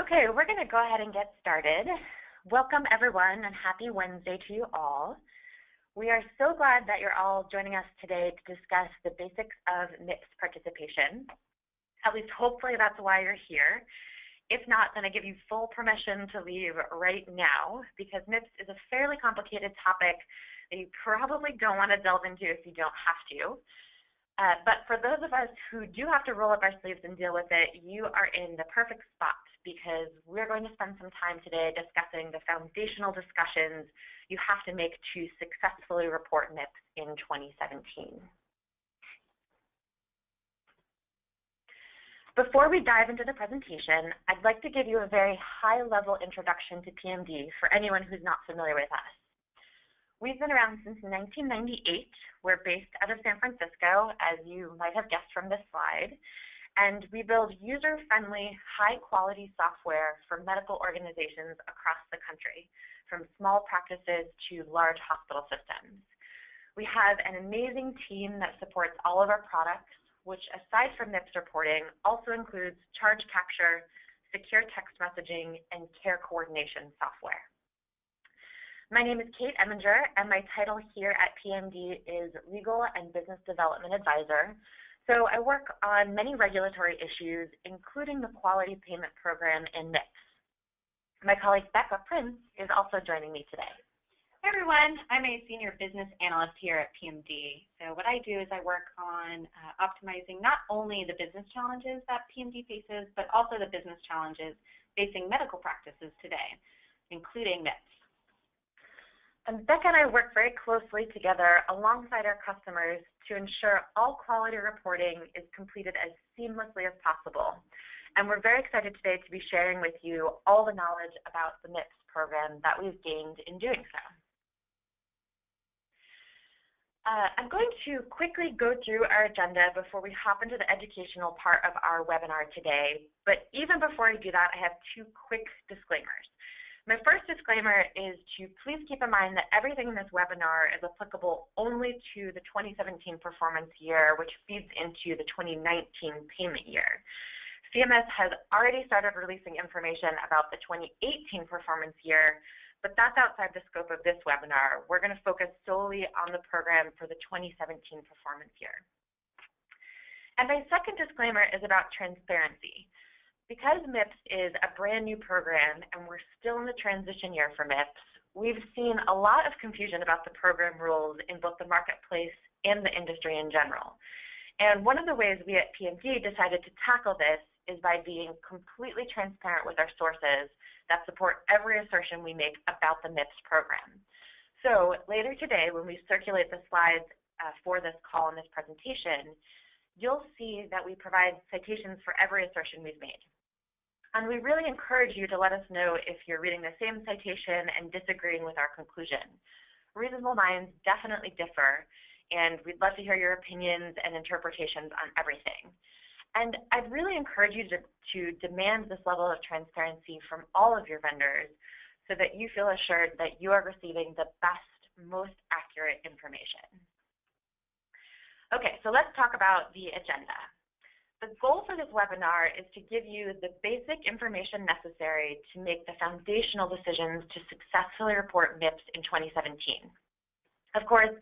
Okay, we're going to go ahead and get started. Welcome everyone and happy Wednesday to you all. We are so glad that you're all joining us today to discuss the basics of MIPS participation. At least hopefully that's why you're here. If not, then I give you full permission to leave right now because MIPS is a fairly complicated topic that you probably don't want to delve into if you don't have to. But for those of us who do have to roll up our sleeves and deal with it, you are in the perfect spot because we're going to spend some time today discussing the foundational discussions you have to make to successfully report MIPS in 2017. Before we dive into the presentation, I'd like to give you a very high-level introduction to pMD for anyone who's not familiar with us. We've been around since 1998. We're based out of San Francisco, as you might have guessed from this slide, and we build user-friendly, high-quality software for medical organizations across the country, from small practices to large hospital systems. We have an amazing team that supports all of our products, which aside from MIPS reporting, also includes charge capture, secure text messaging, and care coordination software. My name is Kate Eminger, and my title here at pMD is Legal and Business Development Advisor. So I work on many regulatory issues, including the Quality Payment Program in MIPS. My colleague Becca Prince is also joining me today. Hi everyone, I'm a senior business analyst here at pMD. So what I do is I work on optimizing not only the business challenges that pMD faces, but also the business challenges facing medical practices today, including MIPS. And Becca and I work very closely together alongside our customers to ensure all quality reporting is completed as seamlessly as possible. And we're very excited today to be sharing with you all the knowledge about the MIPS program that we've gained in doing so. I'm going to quickly go through our agenda before we hop into the educational part of our webinar today. But even before I do that, I have two quick disclaimers. My first disclaimer is to please keep in mind that everything in this webinar is applicable only to the 2017 performance year, which feeds into the 2019 payment year. CMS has already started releasing information about the 2018 performance year, but that's outside the scope of this webinar. We're going to focus solely on the program for the 2017 performance year. And my second disclaimer is about transparency. Because MIPS is a brand new program and we're still in the transition year for MIPS, we've seen a lot of confusion about the program rules in both the marketplace and the industry in general. And one of the ways we at pMD decided to tackle this is by being completely transparent with our sources that support every assertion we make about the MIPS program. So later today, when we circulate the slides for this call and this presentation, you'll see that we provide citations for every assertion we've made. And we really encourage you to let us know if you're reading the same citation and disagreeing with our conclusion. Reasonable minds definitely differ, and we'd love to hear your opinions and interpretations on everything. And I'd really encourage you to demand this level of transparency from all of your vendors so that you feel assured that you are receiving the best, most accurate information. Okay, so let's talk about the agenda. The goal for this webinar is to give you the basic information necessary to make the foundational decisions to successfully report MIPS in 2017. Of course,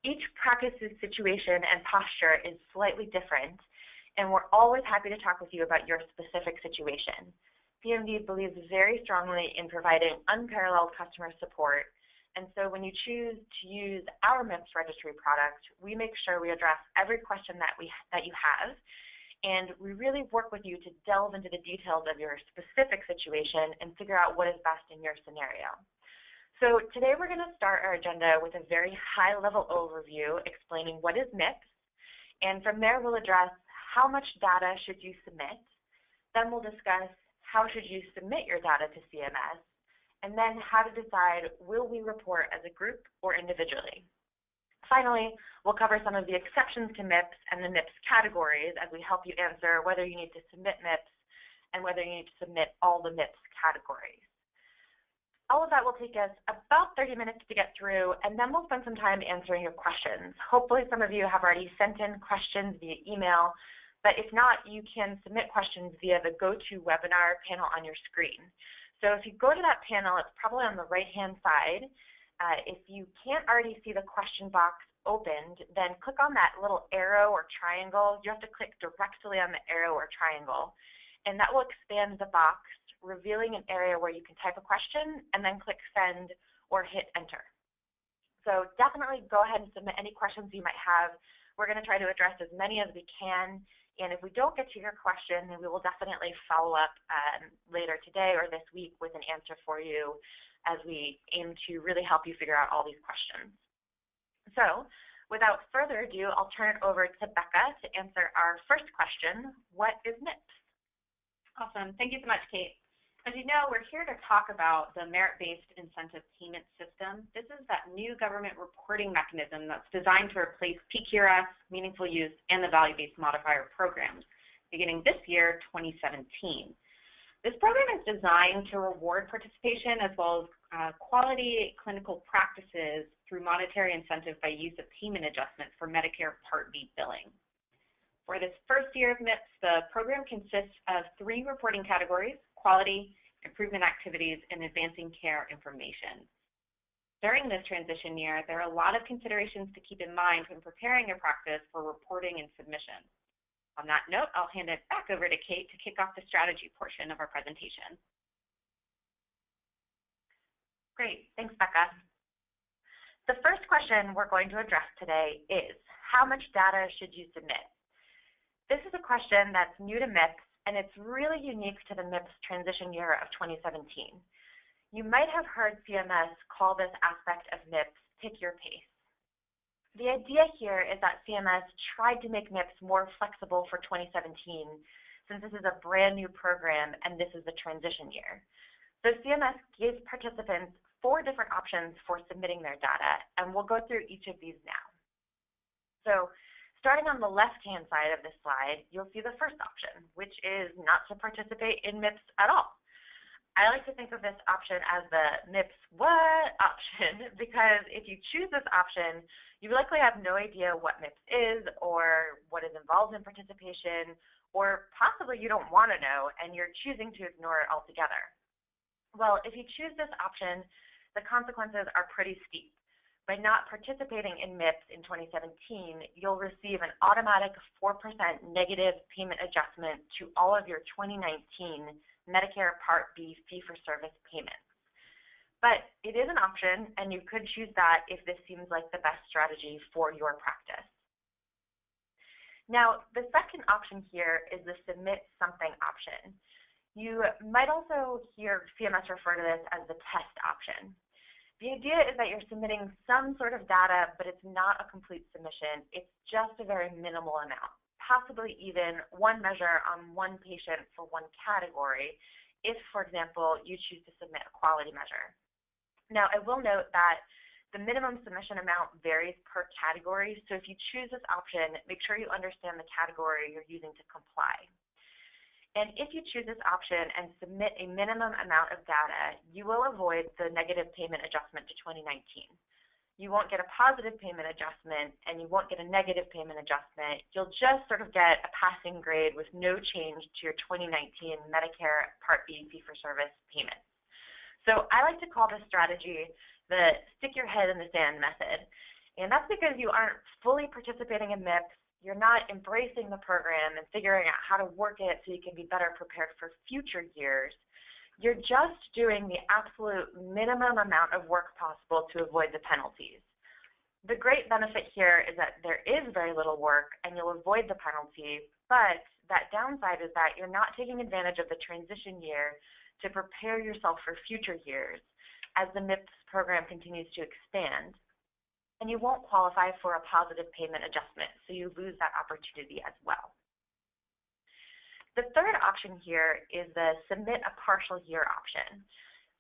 each practice's situation and posture is slightly different, and we're always happy to talk with you about your specific situation. pMD believes very strongly in providing unparalleled customer support, and so when you choose to use our MIPS registry product, we make sure we address every question that you have, and we really work with you to delve into the details of your specific situation and figure out what is best in your scenario. So today we're going to start our agenda with a very high-level overview explaining what is MIPS, and from there we'll address how much data should you submit. Then we'll discuss how should you submit your data to CMS, and then how to decide will we report as a group or individually. Finally, we'll cover some of the exceptions to MIPS and the MIPS categories as we help you answer whether you need to submit MIPS and whether you need to submit all the MIPS categories. All of that will take us about 30 minutes to get through, and then we'll spend some time answering your questions. Hopefully some of you have already sent in questions via email, But if not, you can submit questions via the GoToWebinar panel on your screen. So if you go to that panel, it's probably on the right-hand side. If you can't already see the question box opened, then click on that little arrow or triangle. You have to click directly on the arrow or triangle, and that will expand the box, revealing an area where you can type a question and then click send or hit enter. So definitely go ahead and submit any questions you might have. We're going to try to address as many as we can, and if we don't get to your question, then we will definitely follow up later today or this week with an answer for you as we aim to really help you figure out all these questions. So without further ado, I'll turn it over to Becca to answer our first question: what is MIPS? Awesome. Thank you so much, Kate. As you know, we're here to talk about the merit-based incentive payment system. This is that new government reporting mechanism that's designed to replace PQRS, meaningful use, and the value-based modifier programs, beginning this year, 2017. This program is designed to reward participation as well as quality clinical practices through monetary incentive by use of payment adjustment for Medicare Part B billing. For this first year of MIPS, the program consists of 3 reporting categories: quality, improvement activities, and advancing care information. During this transition year, there are a lot of considerations to keep in mind when preparing your practice for reporting and submission. On that note, I'll hand it back over to Kate to kick off the strategy portion of our presentation. Great, thanks, Becca. The first question we're going to address today is, how much data should you submit? This is a question that's new to MIPS, and it's really unique to the MIPS transition year of 2017. You might have heard CMS call this aspect of MIPS pick your pace. The idea here is that CMS tried to make MIPS more flexible for 2017, since this is a brand new program and this is the transition year. So CMS gives participants 4 different options for submitting their data, and we'll go through each of these now. So starting on the left-hand side of this slide, you'll see the first option, which is not to participate in MIPS at all. I like to think of this option as the MIPS what option, because if you choose this option, you likely have no idea what MIPS is or what is involved in participation, or possibly you don't want to know and you're choosing to ignore it altogether. Well, if you choose this option, the consequences are pretty steep. By not participating in MIPS in 2017, you'll receive an automatic 4% negative payment adjustment to all of your 2019 Medicare Part B fee-for-service payments. But it is an option, and you could choose that if this seems like the best strategy for your practice. Now, the second option here is the submit something option. You might also hear CMS refer to this as the test option. The idea is that you're submitting some sort of data, but it's not a complete submission. It's just a very minimal amount, possibly even 1 measure on 1 patient for 1 category, if, for example, you choose to submit a quality measure. Now, I will note that the minimum submission amount varies per category, so if you choose this option, make sure you understand the category you're using to comply. And if you choose this option and submit a minimum amount of data, you will avoid the negative payment adjustment to 2019. You won't get a positive payment adjustment, and you won't get a negative payment adjustment. You'll just sort of get a passing grade with no change to your 2019 Medicare Part B fee-for-service payments. So I like to call this strategy the stick your head in the sand method. And that's because you aren't fully participating in MIPS. You're not embracing the program and figuring out how to work it so you can be better prepared for future years. You're just doing the absolute minimum amount of work possible to avoid the penalties. The great benefit here is that there is very little work and you'll avoid the penalty, but that downside is that you're not taking advantage of the transition year to prepare yourself for future years as the MIPS program continues to expand. And you won't qualify for a positive payment adjustment, so you lose that opportunity as well. The third option here is the submit a partial year option.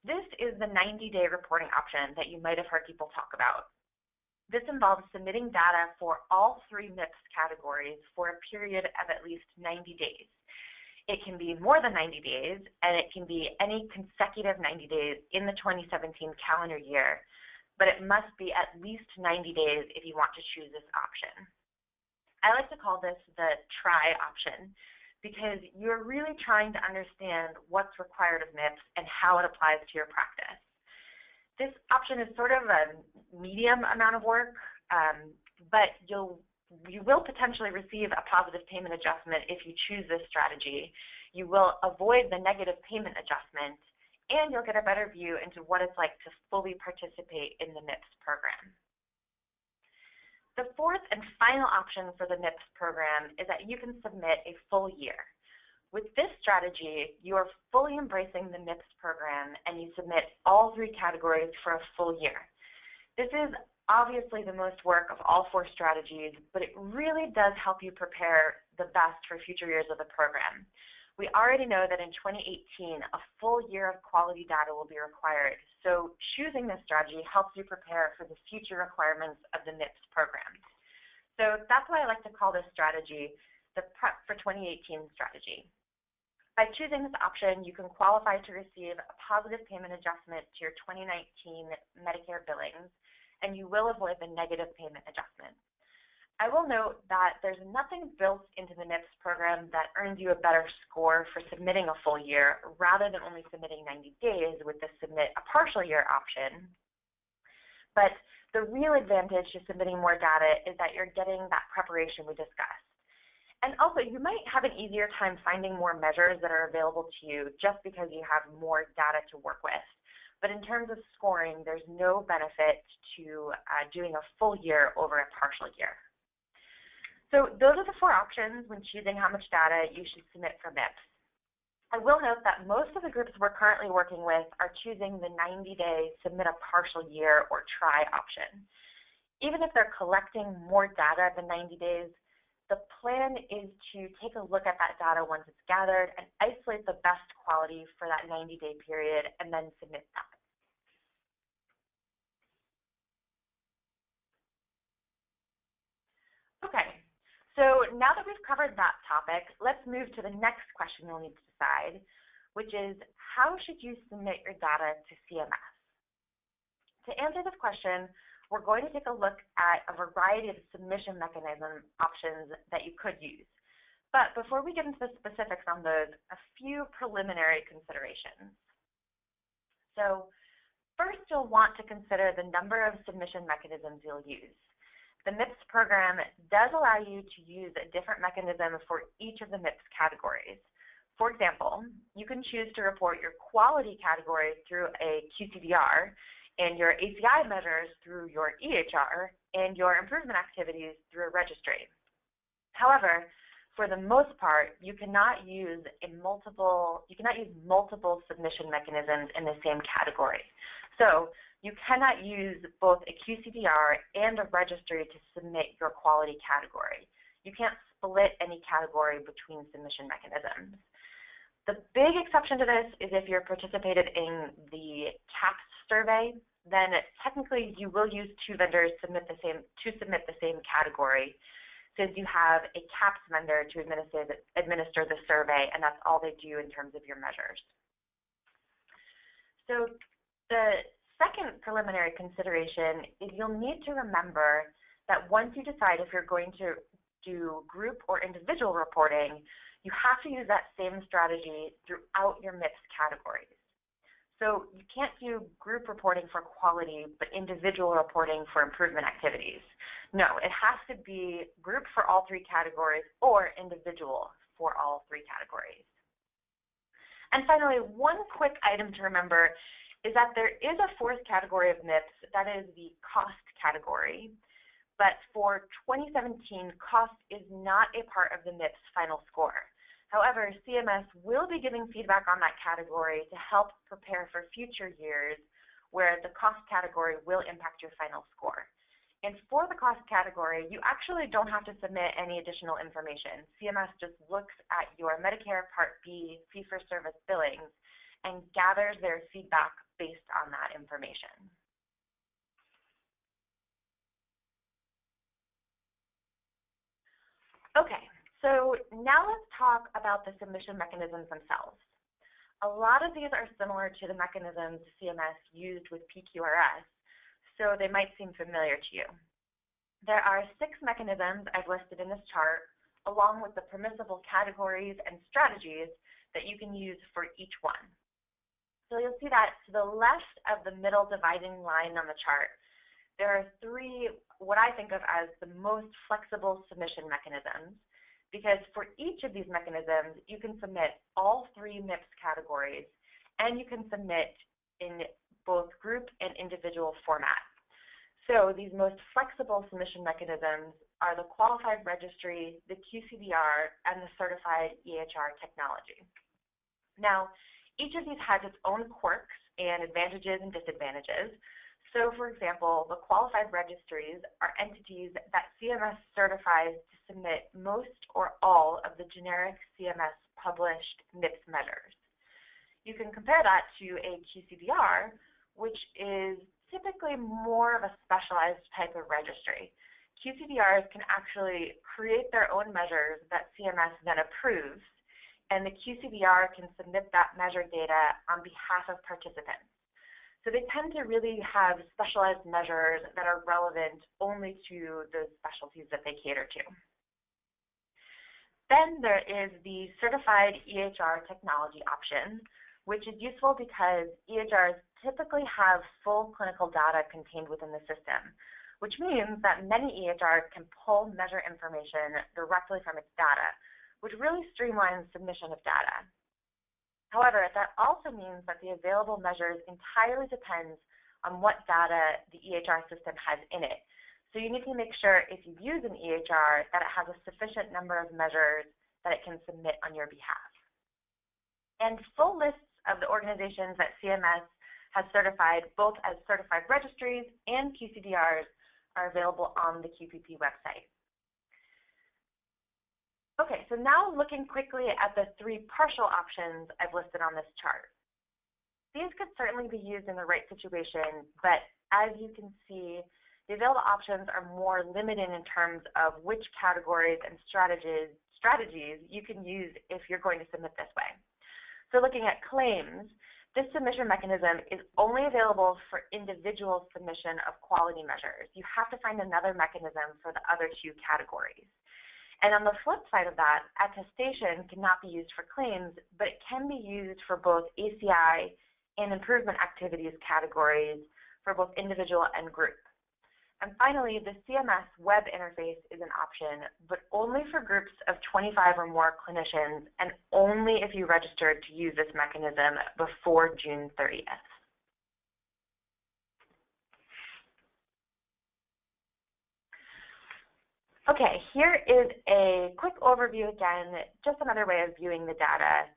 This is the 90-day reporting option that you might have heard people talk about. This involves submitting data for all 3 MIPS categories for a period of at least 90 days. It can be more than 90 days, and it can be any consecutive 90 days in the 2017 calendar year, but it must be at least 90 days if you want to choose this option. I like to call this the try option because you're really trying to understand what's required of MIPS and how it applies to your practice. This option is sort of a medium amount of work, but you will potentially receive a positive payment adjustment if you choose this strategy. You will avoid the negative payment adjustment, and you'll get a better view into what it's like to fully participate in the MIPS program. The fourth and final option for the MIPS program is that you can submit a full year. With this strategy, you are fully embracing the MIPS program and you submit all 3 categories for a full year. This is obviously the most work of all 4 strategies, but it really does help you prepare the best for future years of the program. We already know that in 2018, a full year of quality data will be required, so choosing this strategy helps you prepare for the future requirements of the MIPS program. So that's why I like to call this strategy the Prep for 2018 strategy. By choosing this option, you can qualify to receive a positive payment adjustment to your 2019 Medicare billings, and you will avoid the negative payment adjustment. I will note that there's nothing built into the MIPS program that earns you a better score for submitting a full year rather than only submitting 90 days with the submit a partial year option. But the real advantage to submitting more data is that you're getting that preparation we discussed. And also, you might have an easier time finding more measures that are available to you just because you have more data to work with. But in terms of scoring, there's no benefit to doing a full year over a partial year. So those are the 4 options when choosing how much data you should submit for MIPS. I will note that most of the groups we're currently working with are choosing the 90-day submit a partial year or try option. Even if they're collecting more data than 90 days, the plan is to take a look at that data once it's gathered and isolate the best quality for that 90-day period and then submit that. Okay, so now that we've covered that topic, let's move to the next question you'll need to decide, which is how should you submit your data to CMS? To answer this question, we're going to take a look at a variety of submission mechanism options that you could use. But before we get into the specifics on those, a few preliminary considerations. So first, you'll want to consider the number of submission mechanisms you'll use. The MIPS program does allow you to use a different mechanism for each of the MIPS categories. For example, you can choose to report your quality category through a QCDR, and your ACI measures through your EHR, and your improvement activities through a registry. However, for the most part, you cannot use multiple submission mechanisms in the same category. So you cannot use both a QCDR and a registry to submit your quality category. You can't split any category between submission mechanisms. The big exception to this is if you're participated in the CAPS survey, then technically you will use 2 vendors to submit the same category, since you have a CAPS vendor to administer the survey, and that's all they do in terms of your measures. So the second preliminary consideration is you'll need to remember that once you decide if you're going to do group or individual reporting, you have to use that same strategy throughout your MIPS categories. So you can't do group reporting for quality, but individual reporting for improvement activities. No, it has to be group for all 3 categories or individual for all 3 categories. And finally, one quick item to remember is that there is a 4th category of MIPS, that is the cost category. But for 2017, cost is not a part of the MIPS final score. However, CMS will be giving feedback on that category to help prepare for future years where the cost category will impact your final score. And for the cost category, you actually don't have to submit any additional information. CMS just looks at your Medicare Part B fee-for-service billings and gathers their feedback based on that information. Okay. So now let's talk about the submission mechanisms themselves. A lot of these are similar to the mechanisms CMS used with PQRS, so they might seem familiar to you. There are 6 mechanisms I've listed in this chart, along with the permissible categories and strategies that you can use for each one. So you'll see that to the left of the middle dividing line on the chart, there are 3 what I think of as the most flexible submission mechanisms, because for each of these mechanisms, you can submit all 3 MIPS categories, and you can submit in both group and individual format. So these most flexible submission mechanisms are the qualified registry, the QCDR, and the certified EHR technology. Now, each of these has its own quirks and advantages and disadvantages. So, for example, the qualified registries are entities that CMS certifies to submit most or all of the generic CMS published MIPS measures. You can compare that to a QCDR, which is typically more of a specialized type of registry. QCDRs can actually create their own measures that CMS then approves, and the QCDR can submit that measure data on behalf of participants. So they tend to really have specialized measures that are relevant only to the specialties that they cater to. Then there is the certified EHR technology option, which is useful because EHRs typically have full clinical data contained within the system, which means that many EHRs can pull measure information directly from its data, which really streamlines submission of data. However, that also means that the available measures entirely depends on what data the EHR system has in it. So you need to make sure if you use an EHR that it has a sufficient number of measures that it can submit on your behalf. And full lists of the organizations that CMS has certified, both as certified registries and QCDRs, are available on the QPP website. Okay, so now looking quickly at the 3 partial options I've listed on this chart. These could certainly be used in the right situation, but as you can see, the available options are more limited in terms of which categories and strategies you can use if you're going to submit this way. So looking at claims, this submission mechanism is only available for individual submission of quality measures. You have to find another mechanism for the other 2 categories. And on the flip side of that, attestation cannot be used for claims, but it can be used for both ACI and improvement activities categories for both individual and group. And finally, the CMS Web Interface is an option, but only for groups of 25 or more clinicians, and only if you registered to use this mechanism before June 30th. Okay, here is a quick overview again, just another way of viewing the data.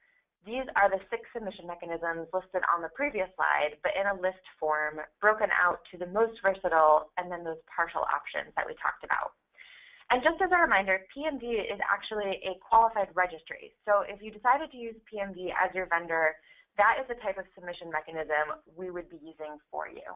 These are the 6 submission mechanisms listed on the previous slide, but in a list form, broken out to the most versatile and then those partial options that we talked about. And just as a reminder, pMD is actually a qualified registry. So if you decided to use pMD as your vendor, that is the type of submission mechanism we would be using for you.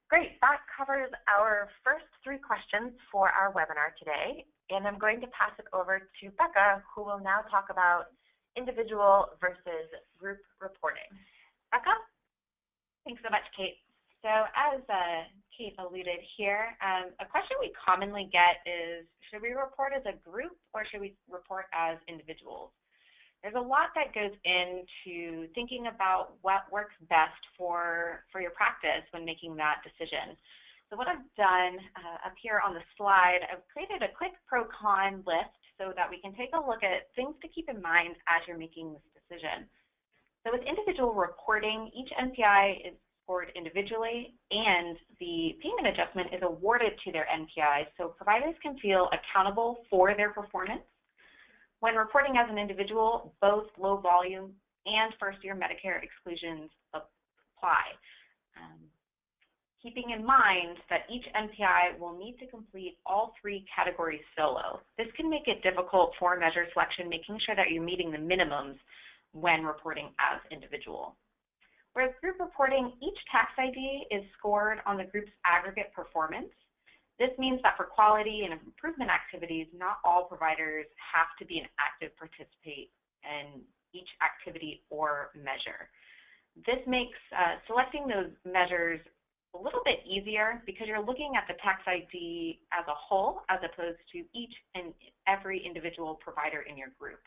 Great, that covers our first 3 questions for our webinar today. And I'm going to pass it over to Becca, who will now talk about individual versus group reporting. Becca? Thanks so much, Kate. So as Kate alluded here, a question we commonly get is, should we report as a group or should we report as individuals? There's a lot that goes into thinking about what works best for your practice when making that decision. So what I've done up here on the slide, I've created a quick pro-con list so that we can take a look at things to keep in mind as you're making this decision. So with individual reporting, each NPI is scored individually, and the payment adjustment is awarded to their NPI, so providers can feel accountable for their performance. When reporting as an individual, both low volume and first-year Medicare exclusions apply. Keeping in mind that each NPI will need to complete all 3 categories solo. This can make it difficult for measure selection, making sure that you're meeting the minimums when reporting as individual. Whereas group reporting, each tax ID is scored on the group's aggregate performance. This means that for quality and improvement activities, not all providers have to be an active participant in each activity or measure. This makes selecting those measures a little bit easier because you're looking at the tax ID as a whole as opposed to each and every individual provider in your group.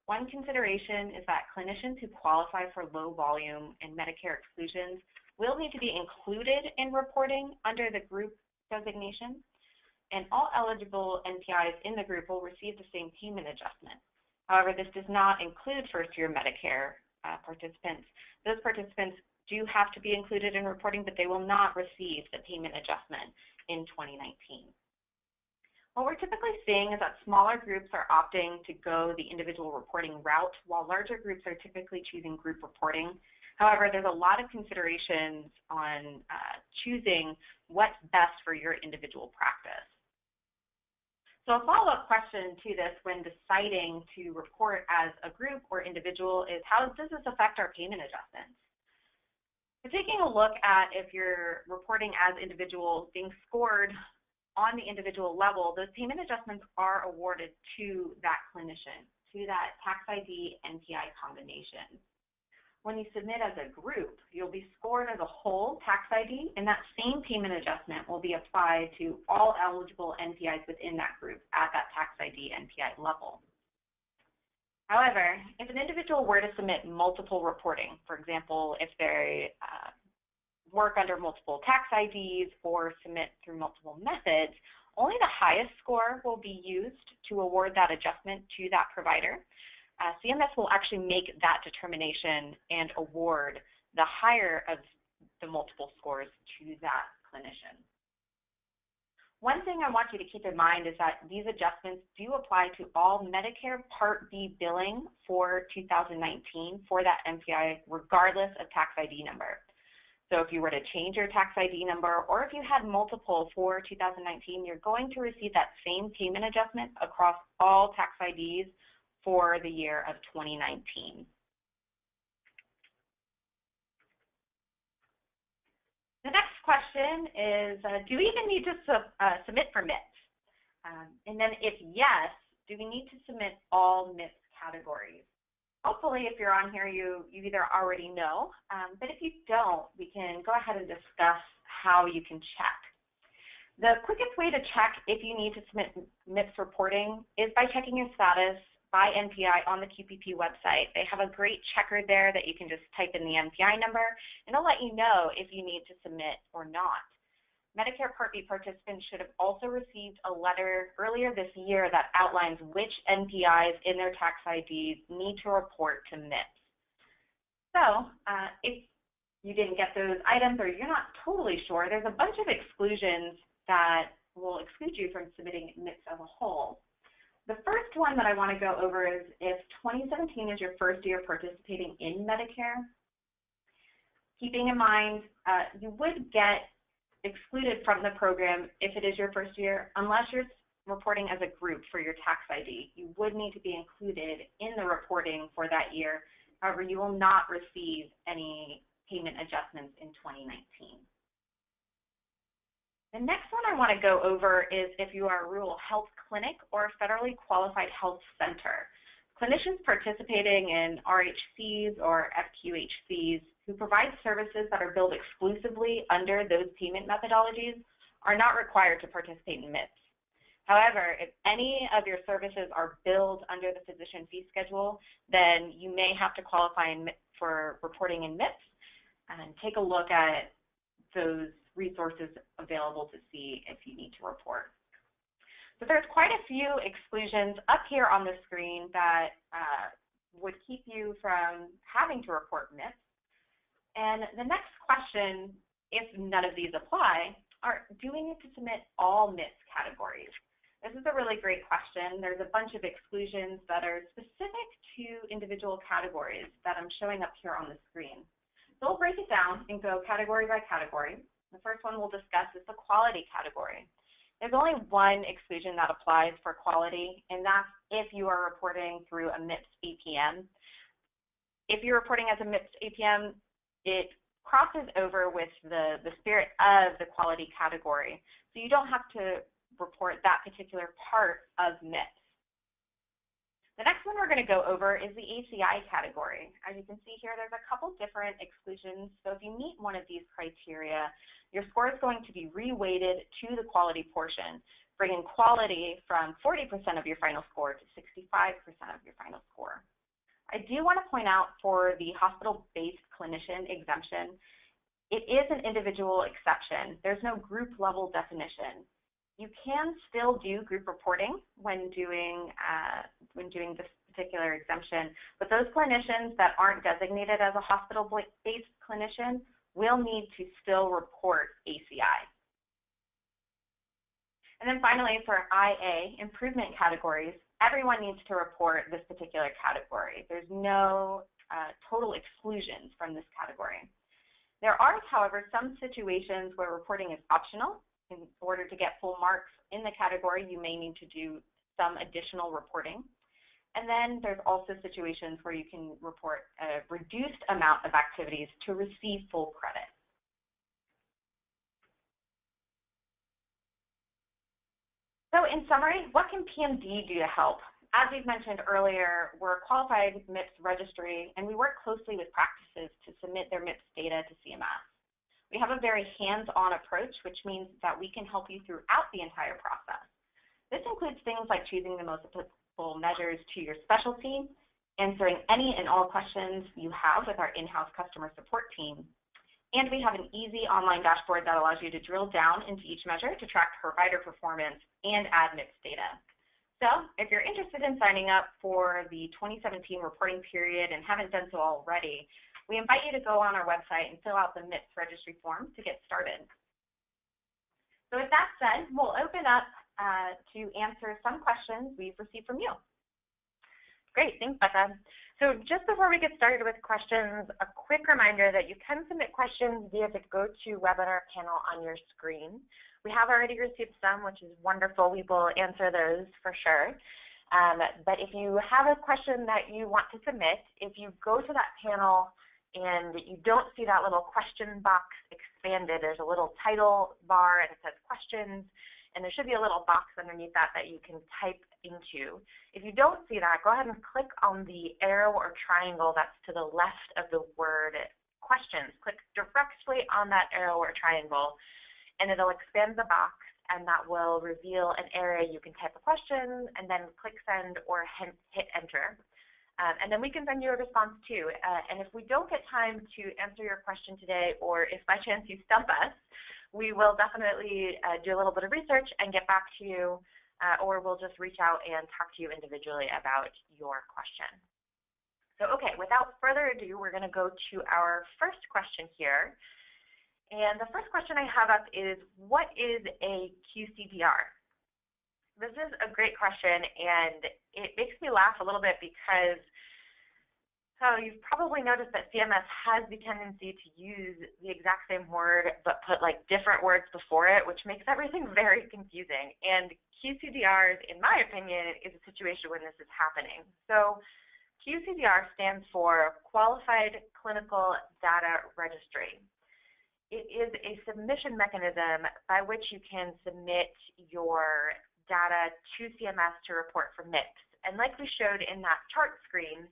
One consideration is that clinicians who qualify for low volume and Medicare exclusions will need to be included in reporting under the group designation, and all eligible NPIs in the group will receive the same payment adjustment. However, this does not include first-year Medicare participants. Those participants do have to be included in reporting, but they will not receive the payment adjustment in 2019. What we're typically seeing is that smaller groups are opting to go the individual reporting route, while larger groups are typically choosing group reporting. However, there's a lot of considerations on choosing what's best for your individual practice. So a follow-up question to this when deciding to report as a group or individual is, how does this affect our payment adjustments? So taking a look at if you're reporting as individual, being scored on the individual level, those payment adjustments are awarded to that clinician, to that tax ID NPI combination. When you submit as a group, you'll be scored as a whole tax ID, and that same payment adjustment will be applied to all eligible NPIs within that group at that tax ID NPI level. However, if an individual were to submit multiple reporting, for example, if they work under multiple tax IDs or submit through multiple methods, only the highest score will be used to award that adjustment to that provider. CMS will actually make that determination and award the higher of the multiple scores to that clinician. One thing I want you to keep in mind is that these adjustments do apply to all Medicare Part B billing for 2019 for that MPI, regardless of tax ID number. So if you were to change your tax ID number, or if you had multiple for 2019, you're going to receive that same payment adjustment across all tax IDs for the year of 2019. The next question is, do we even need to submit for MIPS? And then if yes, do we need to submit all MIPS categories? Hopefully, if you're on here, you either already know, but if you don't, we can go ahead and discuss how you can check. The quickest way to check if you need to submit MIPS reporting is by checking your status by NPI on the QPP website. They have a great checker there that you can just type in the NPI number, and it'll let you know if you need to submit or not. Medicare Part B participants should have also received a letter earlier this year that outlines which NPIs in their tax IDs need to report to MIPS. So if you didn't get those items or you're not totally sure, there's a bunch of exclusions that will exclude you from submitting MIPS as a whole. The first one that I want to go over is if 2017 is your first year participating in Medicare. Keeping in mind, you would get excluded from the program if it is your first year, unless you're reporting as a group for your tax ID. You would need to be included in the reporting for that year. However, you will not receive any payment adjustments in 2019. The next one I want to go over is if you are a rural health clinic or a federally qualified health center. Clinicians participating in RHCs or FQHCs who provide services that are billed exclusively under those payment methodologies are not required to participate in MIPS. However, if any of your services are billed under the physician fee schedule, then you may have to qualify for reporting in MIPS and take a look at those resources available to see if you need to report. So there's quite a few exclusions up here on the screen that would keep you from having to report MIPS. And the next question, if none of these apply, are do we need to submit all MIPS categories? This is a really great question. There's a bunch of exclusions that are specific to individual categories that I'm showing up here on the screen. So we'll break it down and go category by category. The first one we'll discuss is the quality category. There's only one exclusion that applies for quality, and that's if you are reporting through a MIPS APM. If you're reporting as a MIPS APM, it crosses over with the spirit of the quality category. So you don't have to report that particular part of MIPS. The next one we're going to go over is the ACI category. As you can see here, there's a couple different exclusions. So if you meet one of these criteria, your score is going to be reweighted to the quality portion, bringing quality from 40% of your final score to 65% of your final score. I do want to point out for the hospital-based clinician exemption, it is an individual exception. There's no group-level definition. You can still do group reporting when doing this particular exemption, but those clinicians that aren't designated as a hospital-based clinician will need to still report ACI. And then finally, for IA, improvement categories, everyone needs to report this particular category. There's no total exclusions from this category. There are, however, some situations where reporting is optional. In order to get full marks in the category, you may need to do some additional reporting. And then there's also situations where you can report a reduced amount of activities to receive full credit. So in summary, what can pMD do to help? As we've mentioned earlier, we're a qualified MIPS registry, and we work closely with practices to submit their MIPS data to CMS. We have a very hands-on approach, which means that we can help you throughout the entire process. This includes things like choosing the most applicable measures to your specialty, answering any and all questions you have with our in-house customer support team, and we have an easy online dashboard that allows you to drill down into each measure to track provider performance and add MIPS data. So if you're interested in signing up for the 2017 reporting period and haven't done so already, we invite you to go on our website and fill out the MIPS registry form to get started. So with that said, we'll open up to answer some questions we've received from you. Great, thanks, Becca. So just before we get started with questions, a quick reminder that you can submit questions via the GoToWebinar panel on your screen. We have already received some, which is wonderful. We will answer those for sure. But if you have a question that you want to submit, if you go to that panel and you don't see that little question box expanded, there's a little title bar and it says questions, and there should be a little box underneath that that you can type into. If you don't see that, go ahead and click on the arrow or triangle that's to the left of the word questions. Click directly on that arrow or triangle, and it'll expand the box, and that will reveal an area you can type a question and then click send or hit enter. And then we can send you a response too. And if we don't get time to answer your question today, or if by chance you stump us, we will definitely do a little bit of research and get back to you, or we'll just reach out and talk to you individually about your question. So okay, without further ado, we're going to go to our first question here. And the first question I have up is, what is a QCDR? This is a great question, and it makes me laugh a little bit because you've probably noticed that CMS has the tendency to use the exact same word but put like different words before it, which makes everything very confusing. And QCDRs, in my opinion, is a situation when this is happening. So QCDR stands for Qualified Clinical Data Registry. It is a submission mechanism by which you can submit your data to CMS to report for MIPS. And like we showed in that chart screen,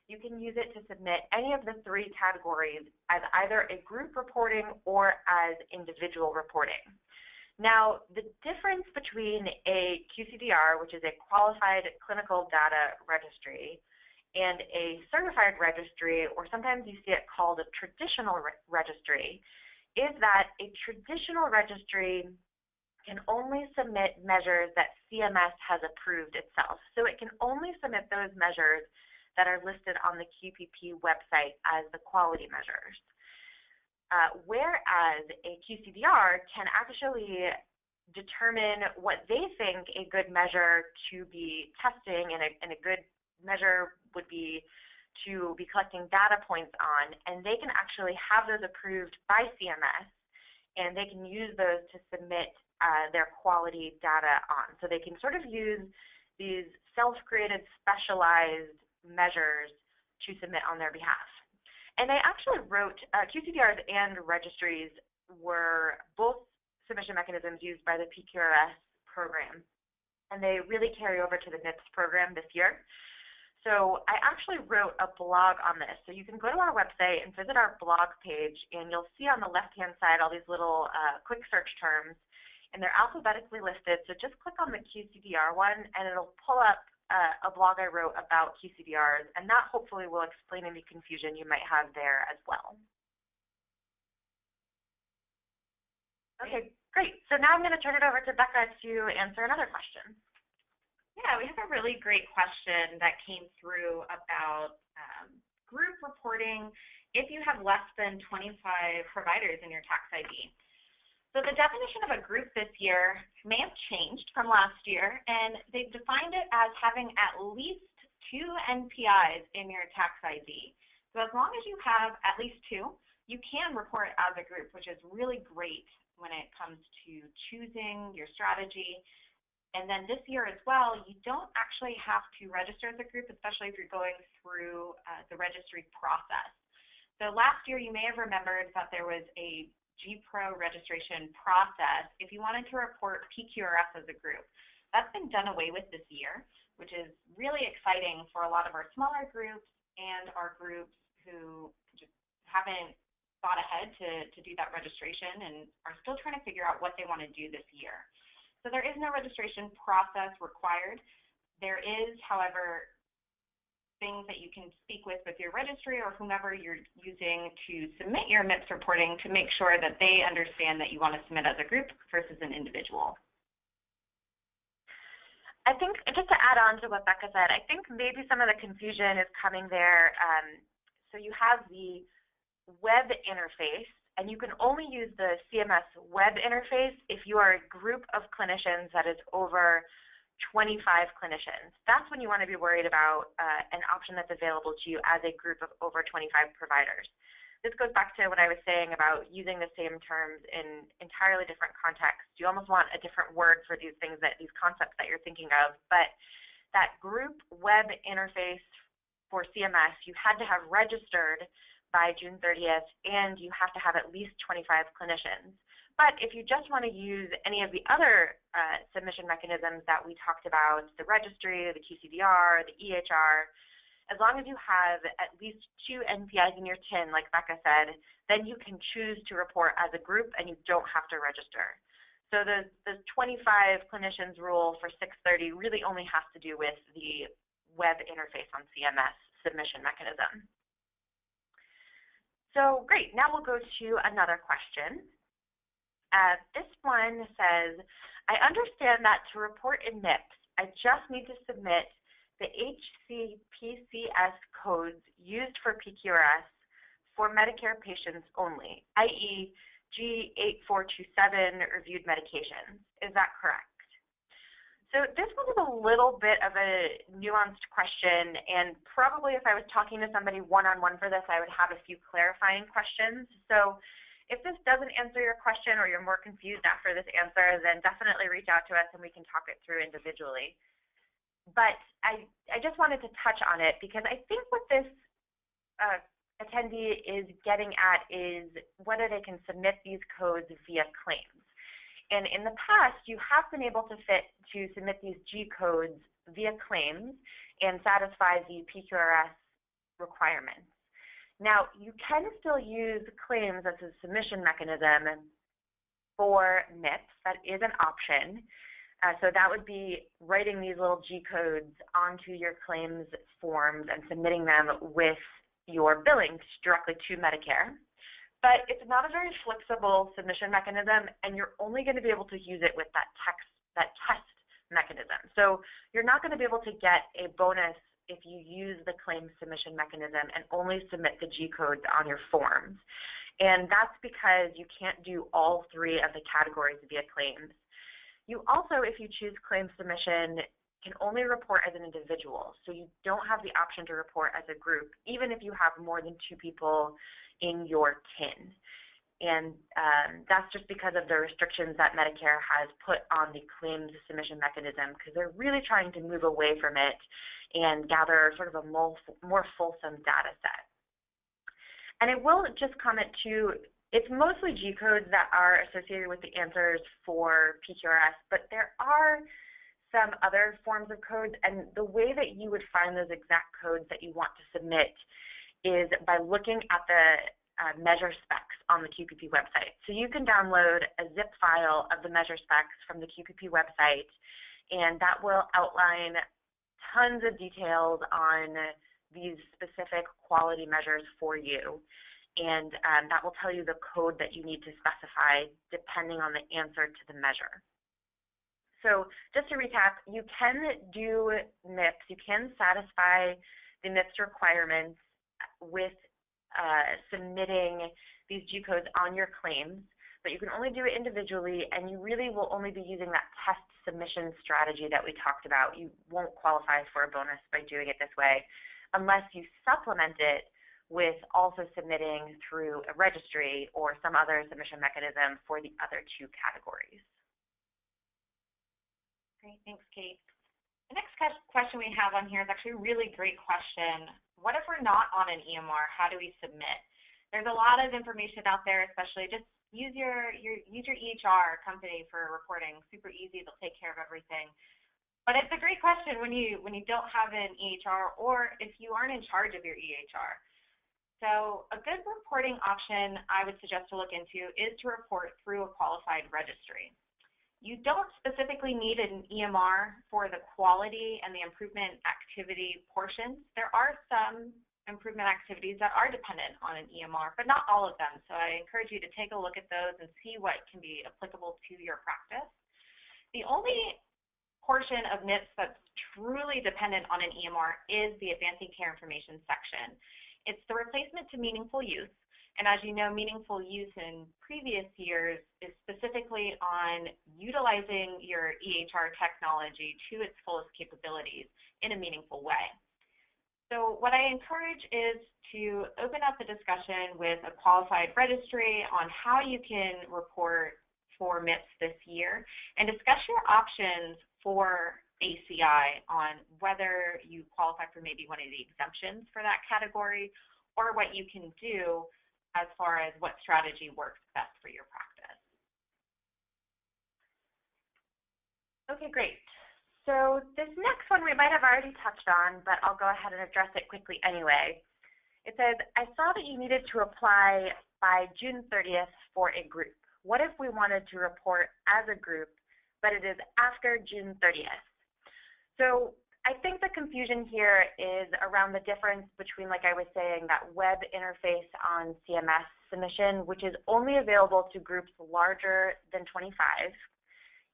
you can use it to submit any of the three categories as either a group reporting or as individual reporting. Now, the difference between a QCDR, which is a Qualified Clinical Data Registry, and a certified registry, or sometimes you see it called a traditional registry, is that a traditional registry can only submit measures that CMS has approved itself. So it can only submit those measures that are listed on the QPP website as the quality measures. Whereas a QCDR can actually determine what they think a good measure to be testing and a good measure would be to be collecting data points on, and they can actually have those approved by CMS, and they can use those to submit their quality data on. So they can sort of use these self-created specialized measures to submit on their behalf. And I actually wrote, QCDRs and registries were both submission mechanisms used by the PQRS program, and they really carry over to the MIPS program this year. So I actually wrote a blog on this. So you can go to our website and visit our blog page, and you'll see on the left-hand side all these little quick search terms, and they're alphabetically listed. So just click on the QCDR one, and it'll pull up a blog I wrote about QCDRs, and that hopefully will explain any confusion you might have there as well. Okay, great. So now I'm going to turn it over to Becca to answer another question. Yeah, we have a really great question that came through about group reporting if you have less than 25 providers in your tax ID. So the definition of a group this year may have changed from last year, and they've defined it as having at least 2 NPIs in your tax ID. So as long as you have at least 2, you can report as a group, which is really great when it comes to choosing your strategy. And then this year as well, you don't actually have to register as a group, especially if you're going through the registry process. So last year, you may have remembered that there was a GPRO registration process if you wanted to report PQRS as a group. That's been done away with this year, which is really exciting for a lot of our smaller groups and our groups who just haven't thought ahead to do that registration and are still trying to figure out what they want to do this year. So there is no registration process required. There is, however, things that you can speak with your registry or whomever you're using to submit your MIPS reporting to make sure that they understand that you want to submit as a group versus an individual. I think, just to add on to what Becca said, I think maybe some of the confusion is coming there. So you have the web interface, and you can only use the CMS Web Interface if you are a group of clinicians that is over 25 clinicians. That's when you want to be worried about an option that's available to you as a group of over 25 providers. This goes back to what I was saying about using the same terms in entirely different contexts. You almost want a different word for these things, these concepts that you're thinking of. But that group web interface for CMS, you had to have registered by June 30th, and you have to have at least 25 clinicians. But if you just want to use any of the other submission mechanisms that we talked about, the registry, the QCDR, the EHR, as long as you have at least 2 NPIs in your TIN, like Becca said, then you can choose to report as a group and you don't have to register. So the 25 clinicians rule for 630 really only has to do with the web interface on CMS submission mechanism. So great, now we'll go to another question. This one says, I understand that to report in MIPS, I just need to submit the HCPCS codes used for PQRS for Medicare patients only, i.e. G8427 reviewed medications. Is that correct? So this one is a little bit of a nuanced question, and probably if I was talking to somebody one-on-one for this, I would have a few clarifying questions. So if this doesn't answer your question or you're more confused after this answer, then definitely reach out to us and we can talk it through individually. But I just wanted to touch on it because I think what this attendee is getting at is whether they can submit these codes via claims. And in the past, you have been able to submit these G codes via claims and satisfy the PQRS requirements. Now, you can still use claims as a submission mechanism for MIPS. That is an option. So that would be writing these little G codes onto your claims forms and submitting them with your billing directly to Medicare. But it's not a very flexible submission mechanism, and you're only going to be able to use it with that test mechanism. So you're not going to be able to get a bonus if you use the claim submission mechanism and only submit the G codes on your forms. And that's because you can't do all 3 of the categories via claims. You also, if you choose claim submission, can only report as an individual. So you don't have the option to report as a group, even if you have more than 2 people in your TIN. And that's just because of the restrictions that Medicare has put on the claims submission mechanism, because they're really trying to move away from it and gather sort of a more fulsome data set. And I will just comment too, it's mostly G codes that are associated with the answers for PQRS, but there are some other forms of codes, and the way that you would find those exact codes that you want to submit is by looking at the measure specs on the QPP website. So you can download a zip file of the measure specs from the QPP website, and that will outline tons of details on these specific quality measures for you. And that will tell you the code that you need to specify depending on the answer to the measure. So just to recap, you can do MIPS, you can satisfy the MIPS requirements with submitting these G codes on your claims, but you can only do it individually, and you really will only be using that test submission strategy that we talked about. You won't qualify for a bonus by doing it this way unless you supplement it with also submitting through a registry or some other submission mechanism for the other two categories. Great, thanks, Kate. The next question we have on here is actually a really great question. What if we're not on an EMR? How do we submit? There's a lot of information out there, especially just use your EHR company for reporting. Super easy, they'll take care of everything. But it's a great question when you don't have an EHR or if you aren't in charge of your EHR. So a good reporting option I would suggest to look into is to report through a qualified registry. You don't specifically need an EMR for the quality and the improvement activity portions. There are some improvement activities that are dependent on an EMR, but not all of them. So I encourage you to take a look at those and see what can be applicable to your practice. The only portion of MIPS that's truly dependent on an EMR is the Advancing Care Information section. It's the replacement to meaningful use, and as you know, meaningful use in previous years is specifically on utilizing your EHR technology to its fullest capabilities in a meaningful way. So what I encourage is to open up a discussion with a qualified registry on how you can report for MIPS this year and discuss your options for ACI on whether you qualify for maybe one of the exemptions for that category or what you can do as far as what strategy works best for your practice. Okay, great. So this next one we might have already touched on, but I'll go ahead and address it quickly anyway. It says, I saw that you needed to apply by June 30th for a group. What if we wanted to report as a group, but it is after June 30th? So I think the confusion here is around the difference between, like I was saying, that web interface on CMS submission, which is only available to groups larger than 25,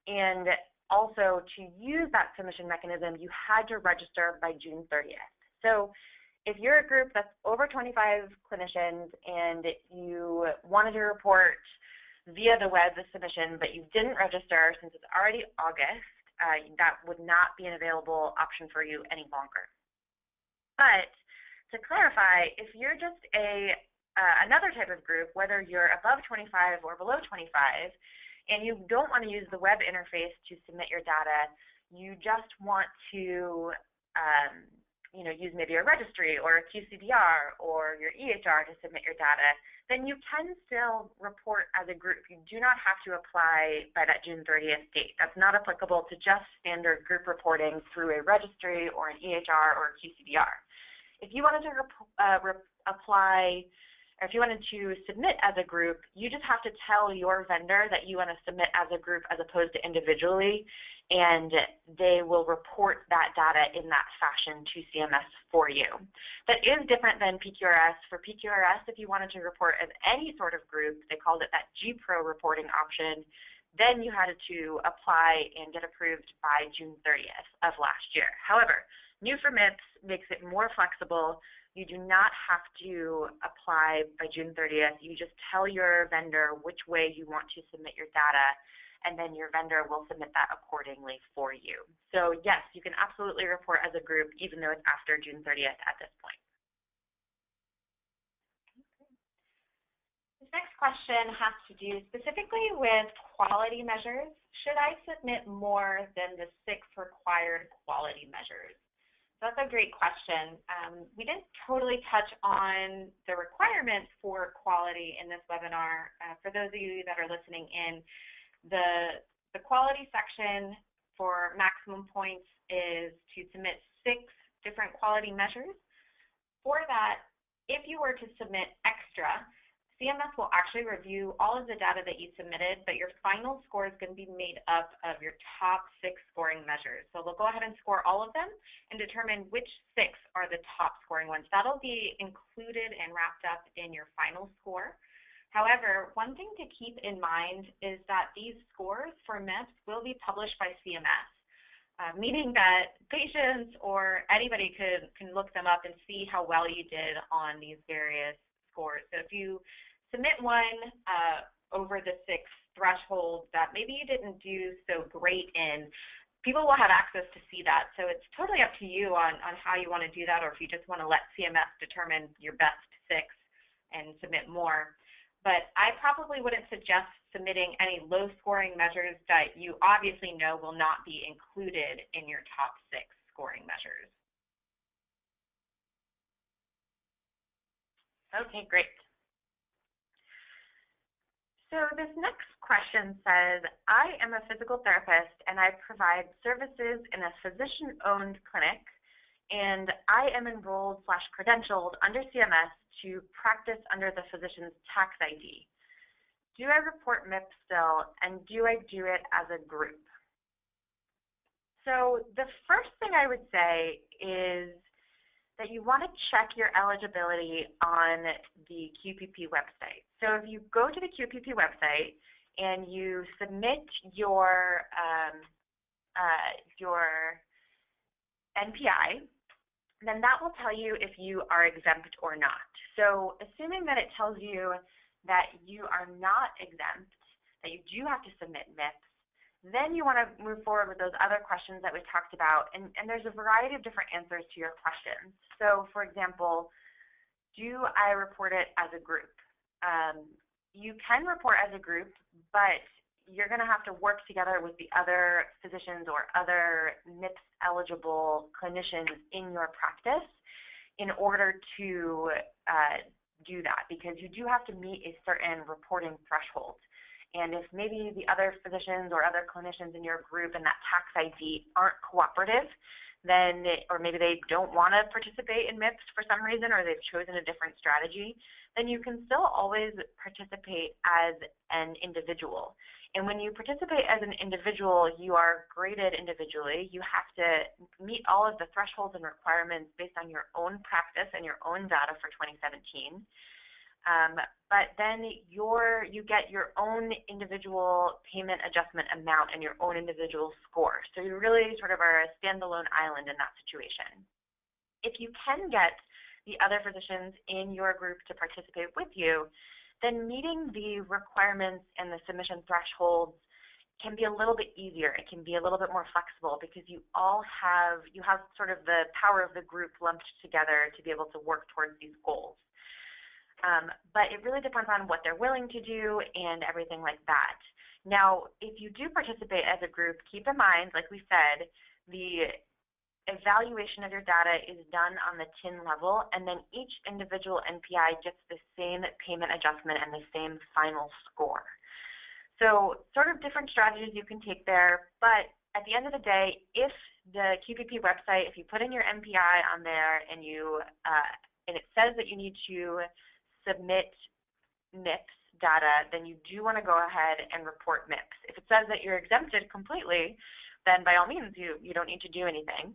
and also to use that submission mechanism, you had to register by June 30th. So if you're a group that's over 25 clinicians and you wanted to report via the web submission, but you didn't register since it's already August, that would not be an available option for you any longer. But to clarify, if you're just another type of group, whether you're above 25 or below 25, and you don't want to use the web interface to submit your data, you just want to use maybe a registry or a QCDR or your EHR to submit your data, then you can still report as a group. You do not have to apply by that June 30th date. That's not applicable to just standard group reporting through a registry or an EHR or a QCDR. If you wanted to apply, or if you wanted to submit as a group, you just have to tell your vendor that you want to submit as a group as opposed to individually, and they will report that data in that fashion to CMS for you. That is different than PQRS. For PQRS, if you wanted to report as any sort of group, they called it that GPRO reporting option, then you had to apply and get approved by June 30th of last year. However, new for MIPS makes it more flexible. You do not have to apply by June 30th. You just tell your vendor which way you want to submit your data, and then your vendor will submit that accordingly for you. So yes, you can absolutely report as a group even though it's after June 30th at this point. This next question has to do specifically with quality measures. Should I submit more than the 6 required quality measures? That's a great question. We didn't totally touch on the requirements for quality in this webinar. For those of you that are listening in, the quality section for maximum points is to submit 6 different quality measures. For that, if you were to submit extra, CMS will actually review all of the data that you submitted, but your final score is going to be made up of your top 6 scoring measures. So they'll go ahead and score all of them and determine which 6 are the top scoring ones. That'll be included and wrapped up in your final score. However, one thing to keep in mind is that these scores for MIPS will be published by CMS, meaning that patients or anybody can look them up and see how well you did on these various scores. So if you submit one over the 6 threshold that maybe you didn't do so great in, people will have access to see that. So it's totally up to you on how you want to do that, or if you just want to let CMS determine your best 6 and submit more. But I probably wouldn't suggest submitting any low-scoring measures that you obviously know will not be included in your top 6 scoring measures. Okay, great. So this next question says, I am a physical therapist and I provide services in a physician-owned clinic, and I am enrolled/credentialed under CMS to practice under the physician's tax ID. Do I report MIPS still, and do I do it as a group? So the first thing I would say is that you want to check your eligibility on the QPP website. So if you go to the QPP website and you submit your NPI, then that will tell you if you are exempt or not. So assuming that it tells you that you are not exempt, that you do have to submit MIPS, then you want to move forward with those other questions that we talked about. And there's a variety of different answers to your questions. So for example, do I report it as a group? You can report as a group, but you're going to have to work together with the other physicians or other MIPS eligible clinicians in your practice in order to do that, because you do have to meet a certain reporting threshold. And if maybe the other physicians or other clinicians in your group and that tax ID aren't cooperative, then, or maybe they don't want to participate in MIPS for some reason, or they've chosen a different strategy, then you can still always participate as an individual. And when you participate as an individual, you are graded individually. You have to meet all of the thresholds and requirements based on your own practice and your own data for 2017. But then you get your own individual payment adjustment amount and your own individual score. So you really sort of are a standalone island in that situation. If you can get the other physicians in your group to participate with you, then meeting the requirements and the submission thresholds can be a little bit easier. It can be a little bit more flexible because you have sort of the power of the group lumped together to be able to work towards these goals. But it really depends on what they're willing to do and everything like that. Now, if you do participate as a group, keep in mind, like we said, the evaluation of your data is done on the TIN level, and then each individual NPI gets the same payment adjustment and the same final score. So sort of different strategies you can take there, but at the end of the day, if the QPP website, if you put in your NPI on there and and it says that you need to submit MIPS data, then you do want to go ahead and report MIPS. If it says that you're exempted completely, then by all means you don't need to do anything.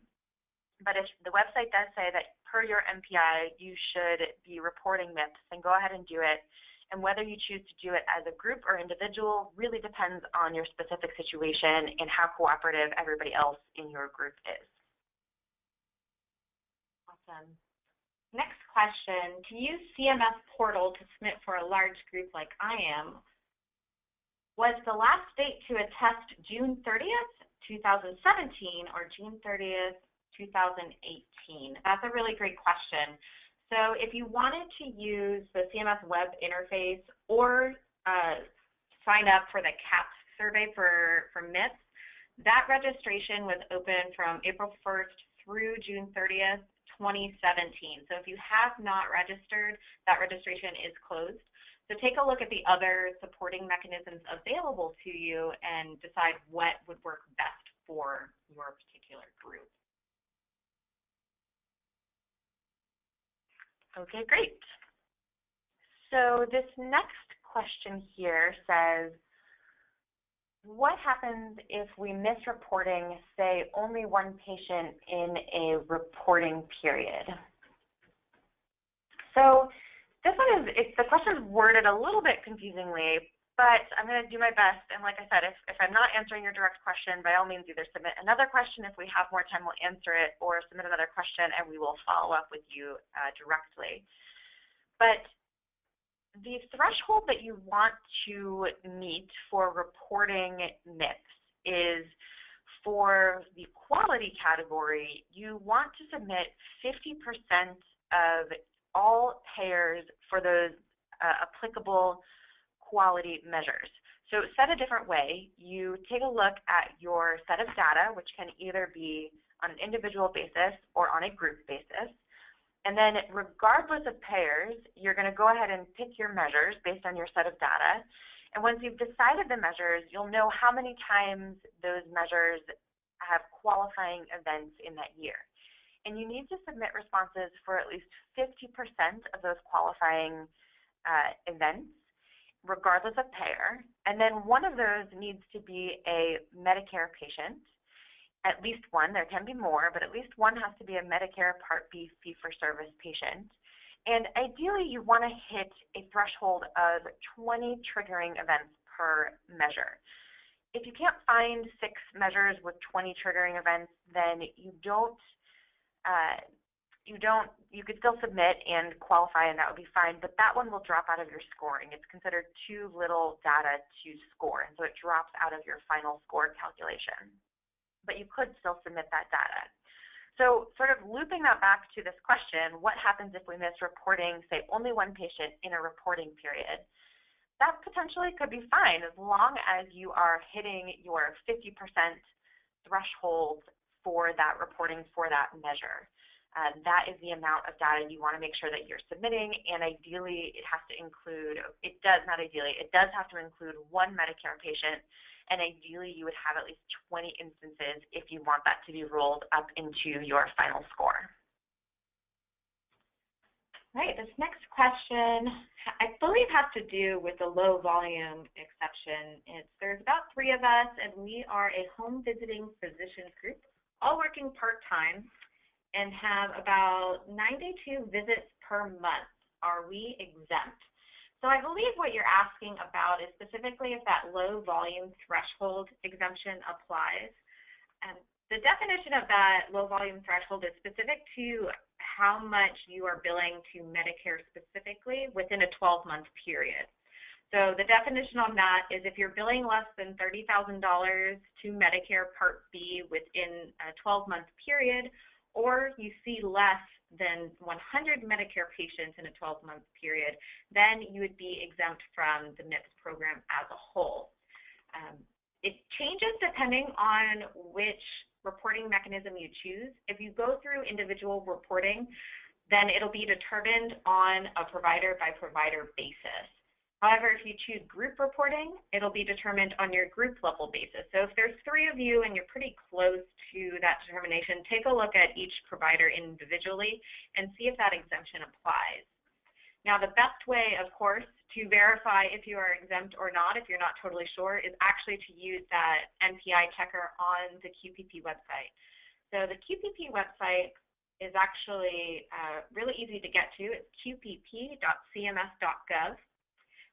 But if the website does say that per your NPI you should be reporting MIPS, then go ahead and do it. And whether you choose to do it as a group or individual really depends on your specific situation and how cooperative everybody else in your group is. Awesome. Next question, to use CMS portal to submit for a large group like I am, was the last date to attest June 30th, 2017 or June 30th, 2018? That's a really great question. So if you wanted to use the CMS Web Interface or sign up for the CAP survey for MIPS, that registration was open from April 1st through June 30th, 2017. So if you have not registered, that registration is closed. So take a look at the other supporting mechanisms available to you and decide what would work best for your particular group. Okay, great. So this next question here says, what happens if we miss reporting, say, only one patient in a reporting period? So this one the question is worded a little bit confusingly, but I'm going to do my best. And like I said, if I'm not answering your direct question, by all means, either submit another question. If we have more time, we'll answer it, or submit another question, and we will follow up with you directly. But the threshold that you want to meet for reporting MIPS is for the quality category, you want to submit 50% of all payers for those applicable quality measures. So said a different way, you take a look at your set of data, which can either be on an individual basis or on a group basis. And then regardless of payers, you're going to go ahead and pick your measures based on your set of data. And once you've decided the measures, you'll know how many times those measures have qualifying events in that year. And you need to submit responses for at least 50% of those qualifying events, regardless of payer. And then one of those needs to be a Medicare patient. At least one, there can be more, but at least one has to be a Medicare Part B fee-for-service patient. And ideally, you want to hit a threshold of 20 triggering events per measure. If you can't find 6 measures with 20 triggering events, then you could still submit and qualify, and that would be fine, but that one will drop out of your scoring. It's considered too little data to score, and so it drops out of your final score calculation. But you could still submit that data. So sort of looping that back to this question, what happens if we miss reporting, say, only one patient in a reporting period? That potentially could be fine as long as you are hitting your 50% threshold for that reporting for that measure. That is the amount of data you want to make sure that you're submitting, and ideally it has to include, it does have to include one Medicare patient, and ideally you would have at least 20 instances if you want that to be rolled up into your final score. All right, this next question I believe has to do with the low volume exception. There's about 3 of us, and we are a home visiting physicians group, all working part-time, and have about 92 visits per month. Are we exempt? So I believe what you're asking about is specifically if that low volume threshold exemption applies. The definition of that low volume threshold is specific to how much you are billing to Medicare specifically within a 12-month period. So the definition on that is if you're billing less than $30,000 to Medicare Part B within a 12-month period, or you see less than 100 Medicare patients in a 12-month period, then you would be exempt from the MIPS program as a whole. It changes depending on which reporting mechanism you choose. If you go through individual reporting, then it'll be determined on a provider-by-provider basis. However, if you choose group reporting, it'll be determined on your group level basis. So if there's 3 of you and you're pretty close to that determination, take a look at each provider individually and see if that exemption applies. Now, the best way, of course, to verify if you are exempt or not, if you're not totally sure, is actually to use that NPI checker on the QPP website. So the QPP website is actually really easy to get to. It's qpp.cms.gov.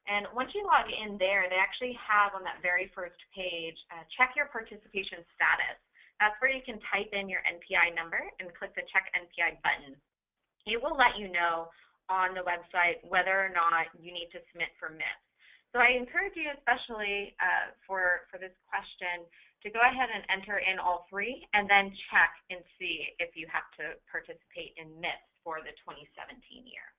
And once you log in there, they actually have on that very first page, check your participation status. That's where you can type in your NPI number and click the check NPI button. It will let you know on the website whether or not you need to submit for MIPS. So I encourage you, especially for this question, to go ahead and enter in all 3 and then check and see if you have to participate in MIPS for the 2017 year.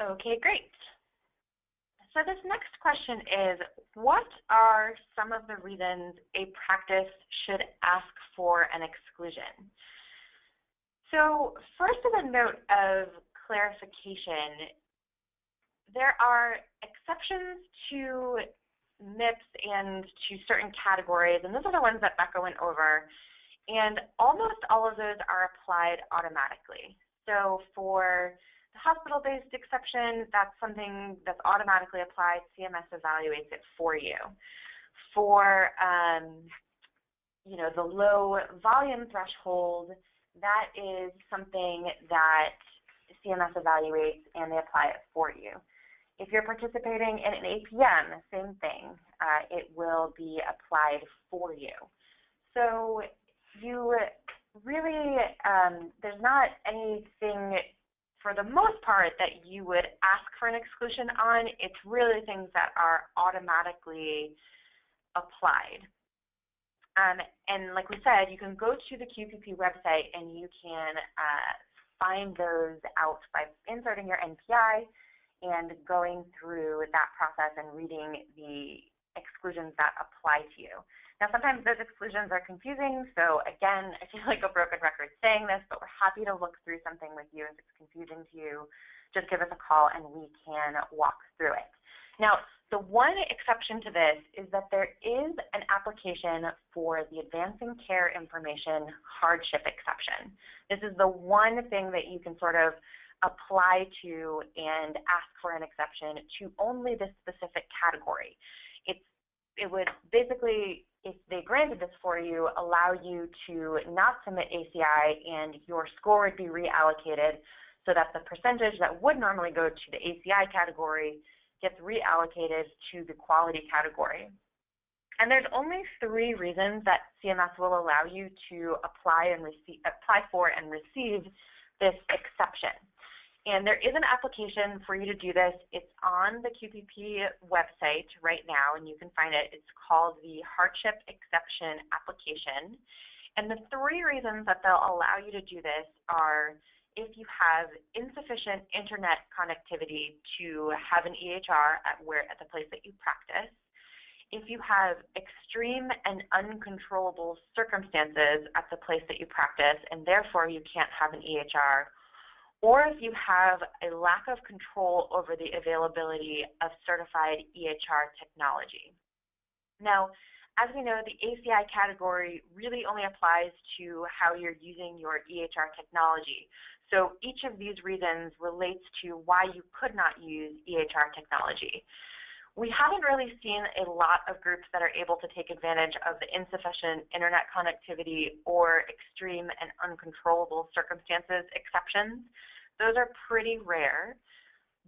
Okay, great. So this next question is, what are some of the reasons a practice should ask for an exclusion? So first, as a note of clarification, there are exceptions to MIPS and to certain categories, and those are the ones that Becca went over, and almost all of those are applied automatically. So for the hospital-based exception, that's something that's automatically applied. CMS evaluates it for you. For the low volume threshold, that is something that CMS evaluates and they apply it for you. If you're participating in an APM, same thing. It will be applied for you. So you really, there's not anything for the most part that you would ask for an exclusion on. It's really things that are automatically applied. And like we said, you can go to the QPP website and you can find those out by inserting your NPI and going through that process and reading the exclusions that apply to you. Now, sometimes those exclusions are confusing, so again, I feel like a broken record saying this, but we're happy to look through something with you. If it's confusing to you, just give us a call and we can walk through it. Now, the one exception to this is that there is an application for the Advancing Care Information Hardship exception. This is the one thing that you can sort of apply to and ask for an exception to only this specific category. It would basically, if they granted this for you, allow you to not submit ACI and your score would be reallocated so that the percentage that would normally go to the ACI category gets reallocated to the quality category. And there's only 3 reasons that CMS will allow you to apply for and receive this exception. And there is an application for you to do this. It's on the QPP website right now, and you can find it. It's called the Hardship Exception Application. And the 3 reasons that they'll allow you to do this are if you have insufficient internet connectivity to have an EHR at the place that you practice, if you have extreme and uncontrollable circumstances at the place that you practice, and therefore you can't have an EHR, or if you have a lack of control over the availability of certified EHR technology. Now, as we know, the ACI category really only applies to how you're using your EHR technology. So each of these reasons relates to why you could not use EHR technology. We haven't really seen a lot of groups that are able to take advantage of the insufficient internet connectivity or extreme and uncontrollable circumstances exceptions. Those are pretty rare,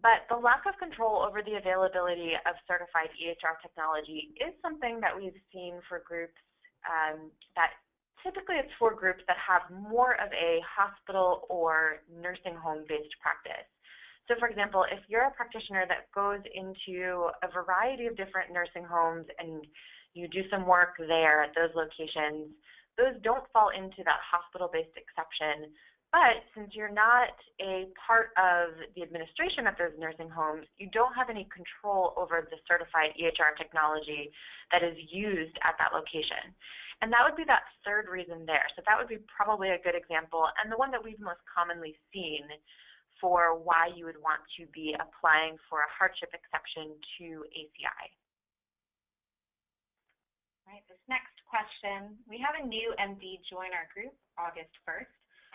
but the lack of control over the availability of certified EHR technology is something that we've seen for groups that typically it's for groups that have more of a hospital or nursing home-based practice. So for example, if you're a practitioner that goes into a variety of different nursing homes and you do some work there at those locations, those don't fall into that hospital-based exception. But since you're not a part of the administration at those nursing homes, you don't have any control over the certified EHR technology that is used at that location. And that would be that 3rd reason there. So that would be probably a good example and the one that we've most commonly seen for why you would want to be applying for a hardship exception to ACI. All right, this next question, we have a new MD join our group August 1st.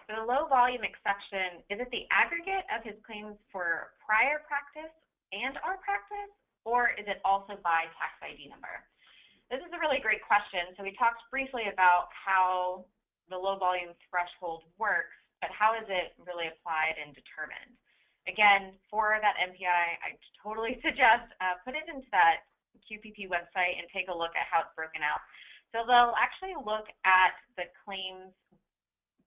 For the low volume exception, is it the aggregate of his claims for prior practice and our practice, or is it also by tax ID number? This is a really great question. So we talked briefly about how the low volume threshold works, but how is it really applied and determined? Again, for that MPI, I totally suggest put it into that QPP website and take a look at how it's broken out. So they'll actually look at the claims.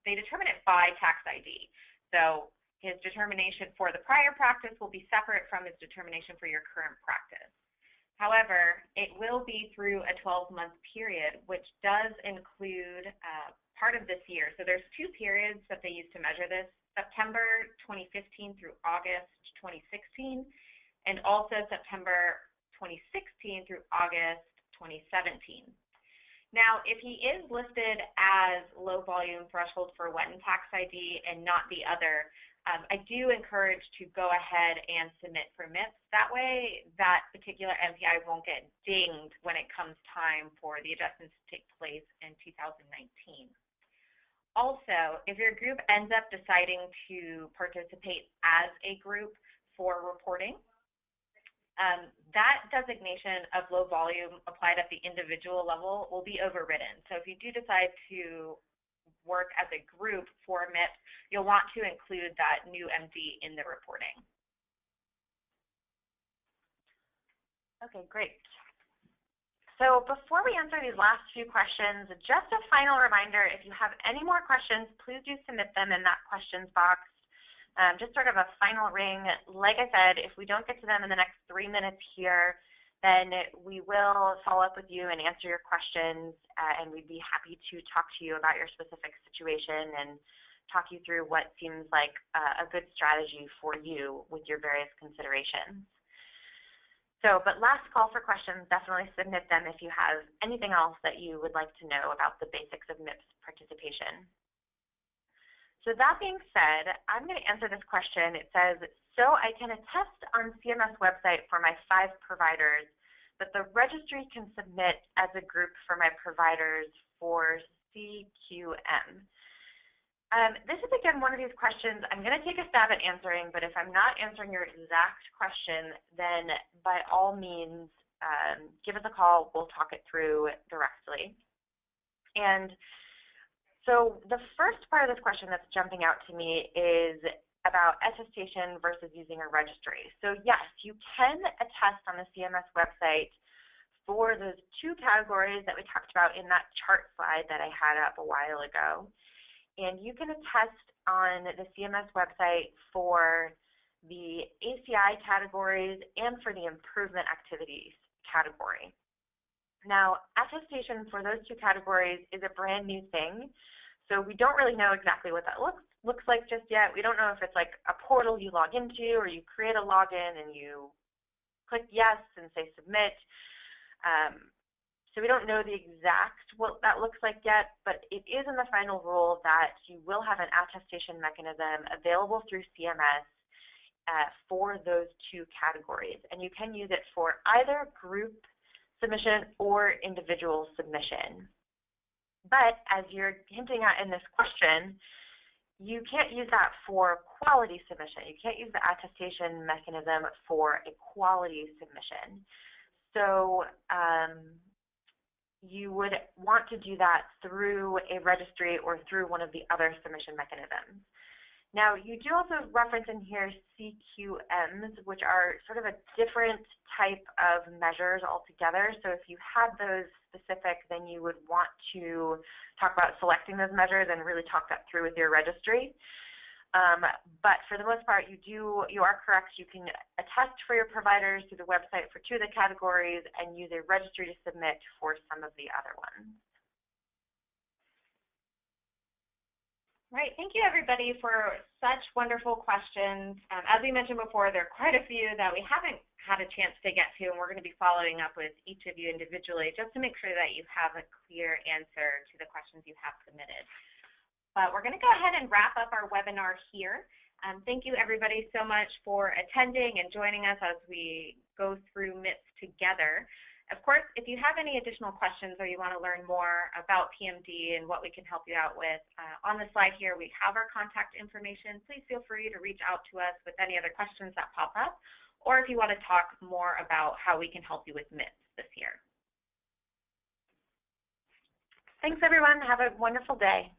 They determine it by tax ID. So his determination for the prior practice will be separate from his determination for your current practice. However, it will be through a 12-month period, which does include part of this year. So there's 2 periods that they use to measure this, September 2015 through August 2016, and also September 2016 through August 2017. Now, if he is listed as low volume threshold for wet and tax ID and not the other, I do encourage to go ahead and submit for MIPS. That way, that particular MPI won't get dinged when it comes time for the adjustments to take place in 2019. Also, if your group ends up deciding to participate as a group for reporting, that designation of low volume applied at the individual level will be overridden. So if you do decide to work as a group for MIPS, you'll want to include that new MD in the reporting. Okay, great. So before we answer these last few questions, just a final reminder, if you have any more questions, please do submit them in that questions box. Just sort of a final ring. Like I said, if we don't get to them in the next 3 minutes here, then we will follow up with you and answer your questions, and we'd be happy to talk to you about your specific situation and talk you through what seems like a good strategy for you with your various considerations. So, but last call for questions, definitely submit them if you have anything else that you would like to know about the basics of MIPS participation. So that being said, I'm going to answer this question. It says, so I can attest on CMS website for my 5 providers that the registry can submit as a group for my providers for CQM. This is, again, one of these questions I'm going to take a stab at answering, but if I'm not answering your exact question, then by all means, give us a call. We'll talk it through directly. And so the first part of this question that's jumping out to me is about attestation versus using a registry. So yes, you can attest on the CMS website for those 2 categories that we talked about in that chart slide that I had up a while ago. And you can attest on the CMS website for the ACI categories and for the improvement activities category. Now, attestation for those 2 categories is a brand new thing, so we don't really know exactly what that looks like just yet. We don't know if it's like a portal you log into or you create a login and you click yes and say submit. So we don't know the exact what that looks like yet, but it is in the final rule that you will have an attestation mechanism available through CMS for those 2 categories. And you can use it for either group submission or individual submission. But as you're hinting at in this question, you can't use that for quality submission. You can't use the attestation mechanism for a quality submission. So you would want to do that through a registry or through one of the other submission mechanisms. Now, you do also reference in here CQMs, which are sort of a different type of measures altogether. So if you had those specific, then you would want to talk about selecting those measures and really talk that through with your registry. But for the most part, you are correct. You can attest for your providers through the website for 2 of the categories and use a registry to submit for some of the other ones. Right, thank you everybody for such wonderful questions. As we mentioned before, there are quite a few that we haven't had a chance to get to, and we're going to be following up with each of you individually just to make sure that you have a clear answer to the questions you have submitted. But we're going to go ahead and wrap up our webinar here. Thank you everybody so much for attending and joining us as we go through MIPS together. Of course, if you have any additional questions or you want to learn more about pMD and what we can help you out with, on the slide here we have our contact information. Please feel free to reach out to us with any other questions that pop up, or if you want to talk more about how we can help you with MIPS this year. Thanks everyone. Have a wonderful day.